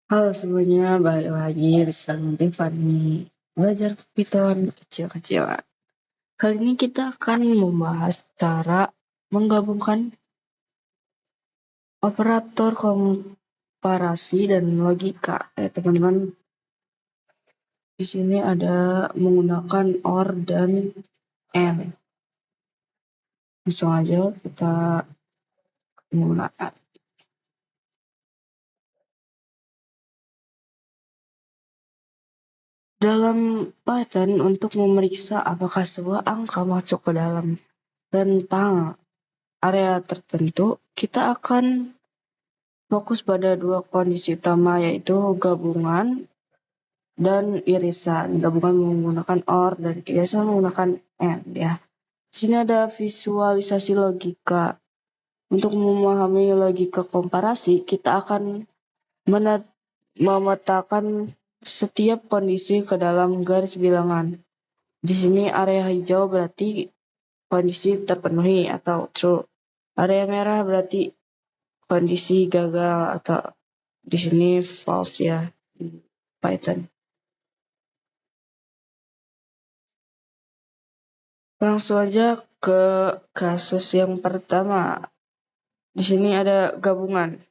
Halo semuanya, balik lagi bersama Tiffany. Belajar kepitauan kecil-kecilan. Kali ini kita akan membahas cara menggabungkan operator komparasi dan logika. Teman-teman, di sini ada menggunakan OR dan AND. Langsung aja kita menggunakan. Dalam Python, untuk memeriksa apakah sebuah angka masuk ke dalam rentang area tertentu, kita akan fokus pada dua kondisi utama, yaitu gabungan dan irisan. Gabungan menggunakan OR dan irisan menggunakan AND ya. Di sini ada visualisasi logika. Untuk memahami logika komparasi, kita akan memetakan setiap kondisi ke dalam garis bilangan. Di sini area hijau berarti kondisi terpenuhi atau true. Area merah berarti kondisi gagal atau di sini false ya di Python. Langsung aja ke kasus yang pertama. Di sini ada gabungan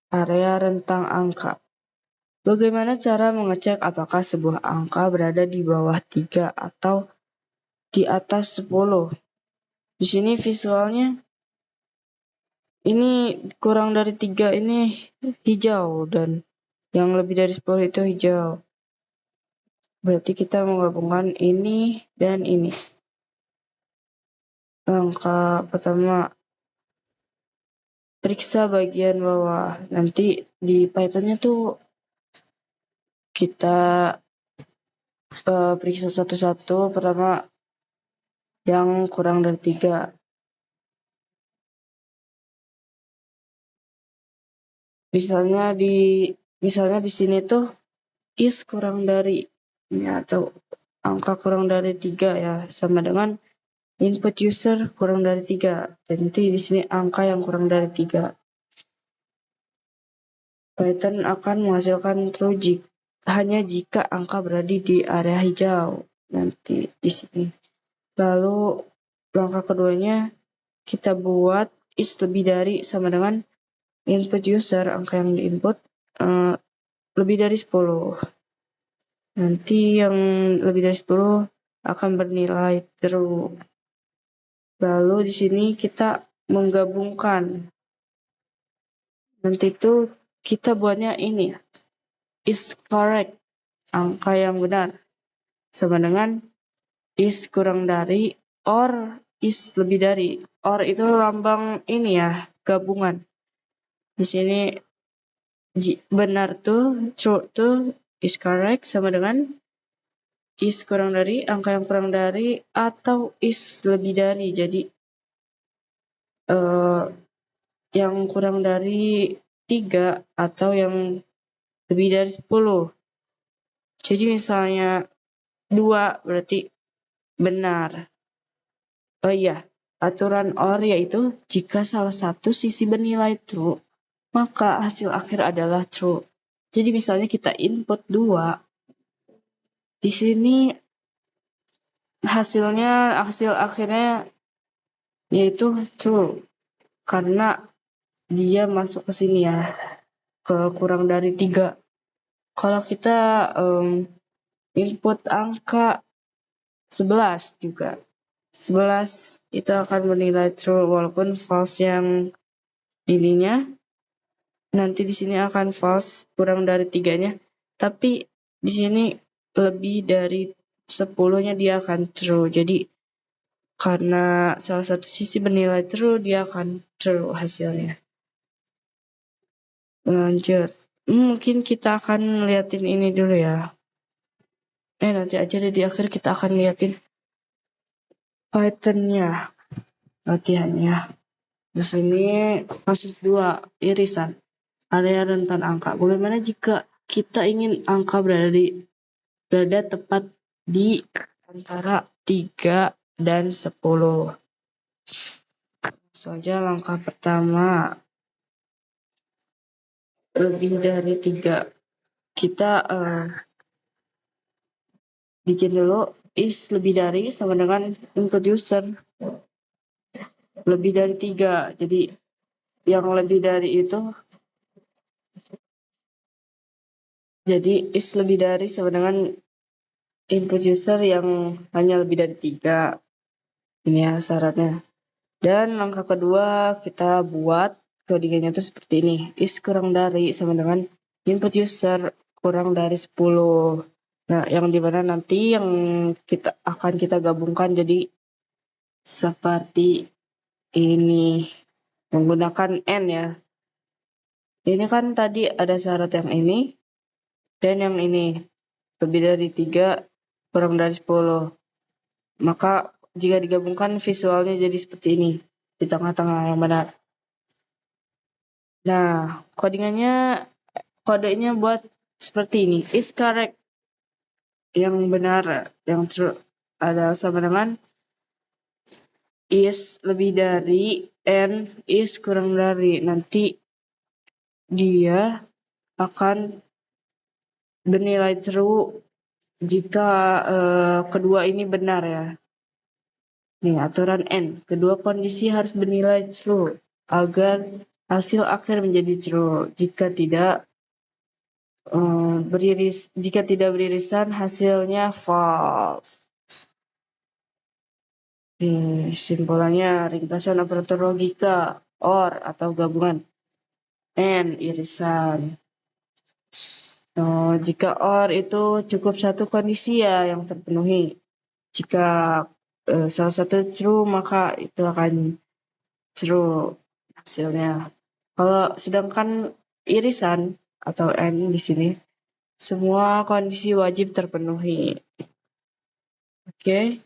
area rentang angka. Bagaimana cara mengecek apakah sebuah angka berada di bawah 3 atau di atas 10? Di sini visualnya ini kurang dari 3 ini hijau dan yang lebih dari 10 itu hijau. Berarti kita menggabungkan ini dan ini. Langkah pertama, periksa bagian bawah. Nanti di Python-nya tuh kita periksa satu-satu. Pertama yang kurang dari 3. Misalnya di sini tuh is kurang dari ya, atau angka kurang dari 3 ya, sama dengan input user kurang dari 3. Jadi di sini angka yang kurang dari 3. Python akan menghasilkan true hanya jika angka berada di area hijau nanti di sini. Lalu langkah keduanya kita buat is lebih dari sama dengan input user, angka yang diinput lebih dari 10. Nanti yang lebih dari 10 akan bernilai true. Lalu di sini kita menggabungkan. Nanti itu kita buatnya ini is correct, angka yang benar, sama dengan is kurang dari or is lebih dari. Or itu lambang ini ya, gabungan. Di sini benar tuh, true tuh is correct sama dengan is kurang dari, angka yang kurang dari, atau is lebih dari. Jadi yang kurang dari 3 atau yang lebih dari 10. Jadi misalnya 2 berarti benar. Oh iya, aturan OR yaitu jika salah satu sisi bernilai true, maka hasil akhir adalah true. Jadi misalnya kita input 2, di sini hasil akhirnya yaitu true karena dia masuk ke sini ya, ke kurang dari 3. Kalau kita input angka 11 juga, 11 itu akan bernilai true walaupun false yang ininya. Nanti di sini akan false kurang dari 3-nya. Tapi di sini lebih dari 10-nya dia akan true. Jadi karena salah satu sisi bernilai true, dia akan true hasilnya. Lanjut. Mungkin kita akan liatin ini dulu ya. Nanti aja deh di akhir kita akan liatin Python-nya, latihannya. Di sini kasus 2, irisan area rentan angka. Bagaimana jika kita ingin angka berada tepat di antara 3 dan 10? Langsung aja langkah pertama, lebih dari 3. kita bikin dulu is lebih dari sama dengan input user lebih dari 3. Jadi yang lebih dari itu, jadi is lebih dari sama dengan input user yang hanya lebih dari 3. Ini ya syaratnya. Dan langkah kedua kita buat codingannya itu seperti ini. Is kurang dari sama dengan input user kurang dari 10. Nah, yang dimana nanti yang kita gabungkan jadi seperti ini menggunakan N ya. Ini kan tadi ada syarat yang ini dan yang ini lebih dari 3 kurang dari 10. Maka jika digabungkan visualnya jadi seperti ini di tengah-tengah yang benar. Nah, kodenya buat seperti ini. Is correct. Yang benar, yang true ada sama dengan is lebih dari and is kurang dari. Nanti dia akan bernilai true jika kedua ini benar ya. Nih, aturan N. Kedua kondisi harus bernilai true agar hasil akhir menjadi true. Jika tidak beririsan hasilnya false. Simpulannya ringkasan operator logika OR atau gabungan and irisan. Jika OR itu cukup satu kondisi ya yang terpenuhi. Jika salah satu true maka itu akan true hasilnya. Kalau sedangkan irisan atau and di sini semua kondisi wajib terpenuhi. Oke.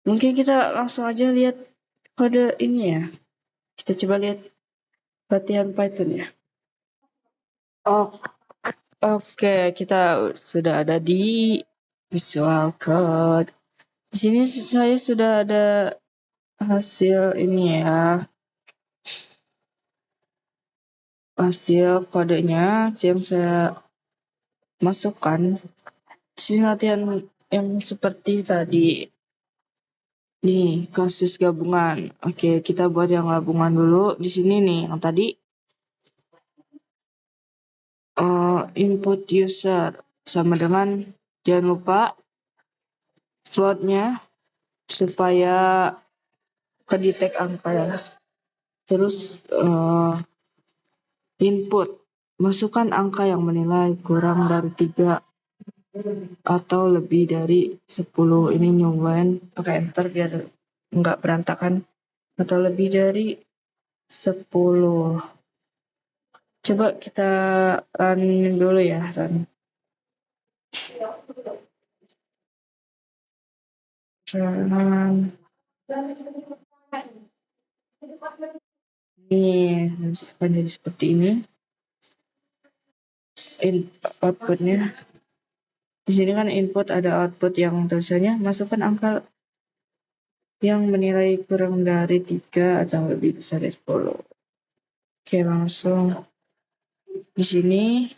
Mungkin kita langsung aja lihat kode ini ya. Kita coba lihat latihan Python ya. Oke, kita sudah ada di Visual Code. Di sini saya sudah ada hasil ini ya. Hasil kodenya yang saya masukkan. Di sini latihan yang seperti tadi. Nih, kasus gabungan. Oke, kita buat yang gabungan dulu. Di sini nih, yang tadi input user sama dengan jangan lupa floatnya supaya kedetek angka ya. Terus input masukkan angka yang menilai kurang dari 3 atau lebih dari 10. Ini new line, pakai enter biar enggak berantakan. Atau lebih dari 10. Coba kita run dulu ya, run. Ini akan jadi seperti ini. Outputnya. Di sini kan input ada output yang tulisannya masukkan angka yang menilai kurang dari 3 atau lebih besar dari 10. Oke, langsung di sini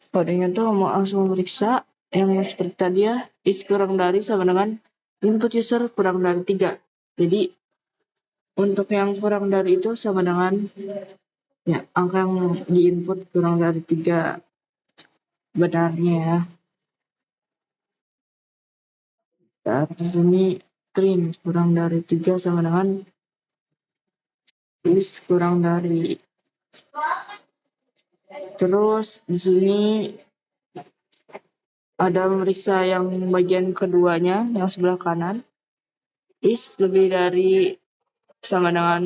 kodenya tuh mau langsung memeriksa yang seperti tadi ya, is kurang dari sama dengan input user kurang dari 3. Jadi untuk yang kurang dari itu sama dengan ya angka yang di input kurang dari 3 benarnya ya. Dan di sini clean kurang dari 3 sama dengan is kurang dari. Terus di sini ada memeriksa yang bagian keduanya yang sebelah kanan. Is lebih dari sama dengan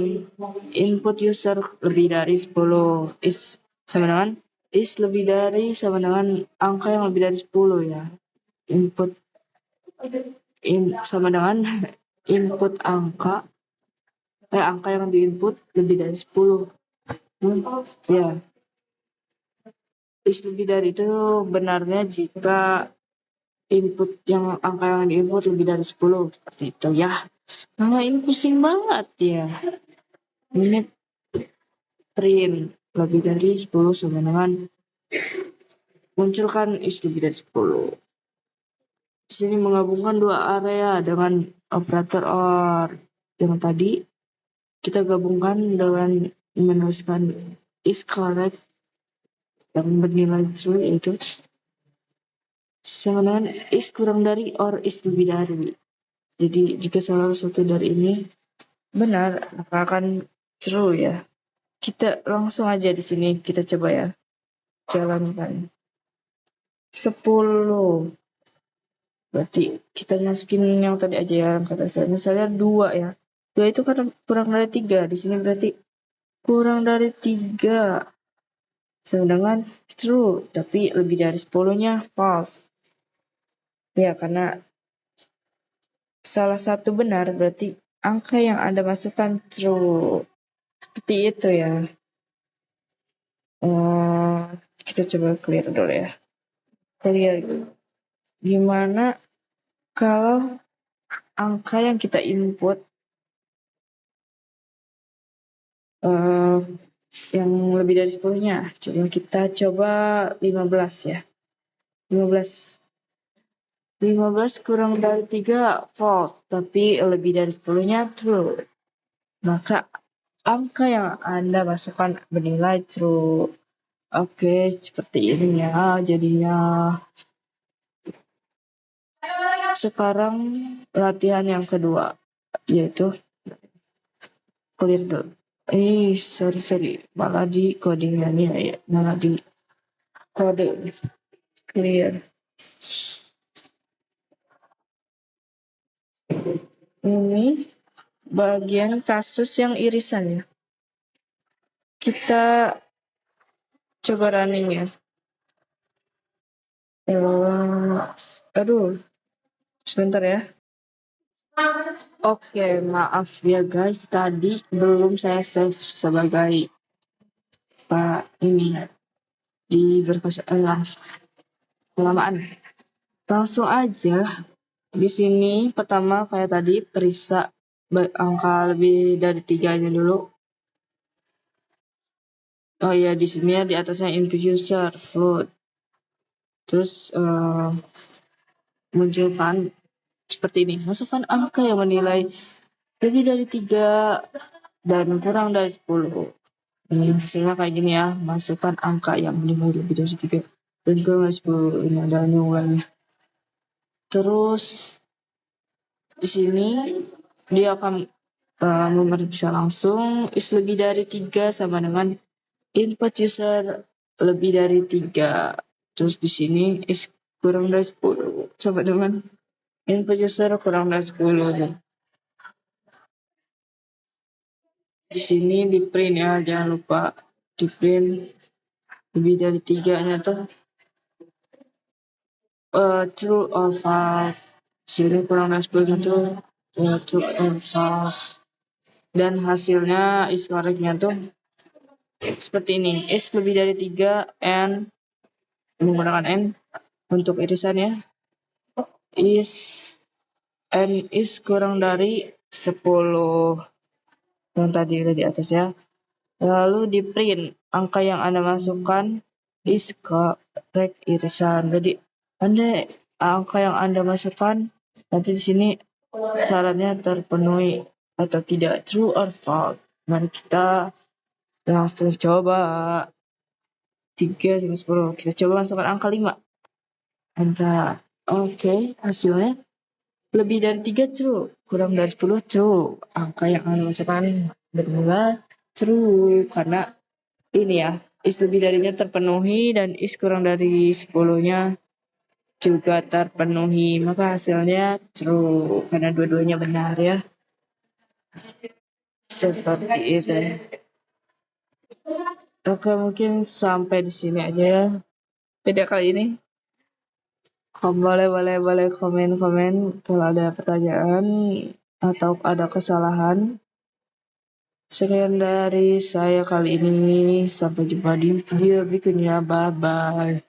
input user lebih dari 10. Is sama dengan is lebih dari sama dengan angka yang lebih dari 10 ya. Input sama dengan input angka yang diinput lebih dari 10. Ya. Is lebih dari itu benarnya jika input yang angka yang diinput lebih dari 10 seperti itu ya. Nah, ini pusing banget ya. Ini print lebih dari 10 sama dengan munculkan is lebih dari 10. Di sini menggabungkan dua area dengan operator OR. Yang tadi kita gabungkan dengan menuliskan is correct yang bernilai true, yaitu sama dengan is kurang dari or is lebih dari. Jadi jika salah satu dari ini benar, maka akan true ya. Kita langsung aja di sini kita coba ya. Jalankan. 10. Berarti kita masukin yang tadi aja ya, kata saya. Misalnya 2 ya. 2 itu kan kurang dari 3. Di sini berarti kurang dari 3. Sama dengan true, tapi lebih dari 10-nya false. Ya, karena salah satu benar berarti angka yang Anda masukkan true. Seperti itu ya. Kita coba clear dulu ya. Clear. Gimana kalau angka yang kita input yang lebih dari 10-nya? Coba 15 ya. 15 kurang dari 3 false, tapi lebih dari 10-nya true. Maka angka yang Anda masukkan bernilai true. Oke, seperti ini ya jadinya. Sekarang latihan yang kedua, yaitu clear dulu. Sorry. Malah di codingnya nih ya. Malah di kode. Clear. Ini bagian kasus yang irisan ya. Kita coba running ya. Aduh. Sebentar ya. Oke, maaf ya guys, tadi belum saya save sebagai ini di berkas kelamaan. Langsung aja di sini pertama kayak tadi periksa angka lebih dari 3-nya dulu. Oh iya, di sini ya di atasnya input user float. Terus munculkan seperti ini, masukkan angka yang menilai lebih dari 3 dan kurang dari 10. Hasilnya kayak gini ya, masukkan angka yang menilai lebih dari 3 dan kurang dari 10. Ini ada nilainya. Terus di sini dia akan memeriksa langsung is lebih dari 3 sama dengan input user lebih dari 3. Terus di sini is kurang dari 10 sama dengan input user kurang dari 10. Di sini di print ya, jangan lupa di print lebih dari 3-nya tuh true or false. Sini kurang dari 10-nya tuh true or false. Dan hasilnya is correct-nya tuh seperti ini. Is lebih dari 3 and menggunakan n untuk irisannya. Is kurang dari 10 yang tadi udah di atas ya. Lalu di print angka yang Anda masukkan is correct irisan. Jadi angka yang Anda masukkan nanti di sini syaratnya terpenuhi atau tidak, true or false. Mari kita langsung coba 3 sampai 10. Kita coba masukkan angka 5. Enter. Oke, hasilnya lebih dari 3 true, kurang dari 10 true. Angka yang Anda masukkan benar true karena ini ya, is lebih darinya terpenuhi dan is kurang dari 10-nya juga terpenuhi. Maka hasilnya true karena dua-duanya benar ya. Seperti itu. Oke, mungkin sampai di sini aja ya video kali ini. Boleh komen kalau ada pertanyaan atau ada kesalahan. Sekian dari saya kali ini. Sampai jumpa di video berikutnya. Bye bye.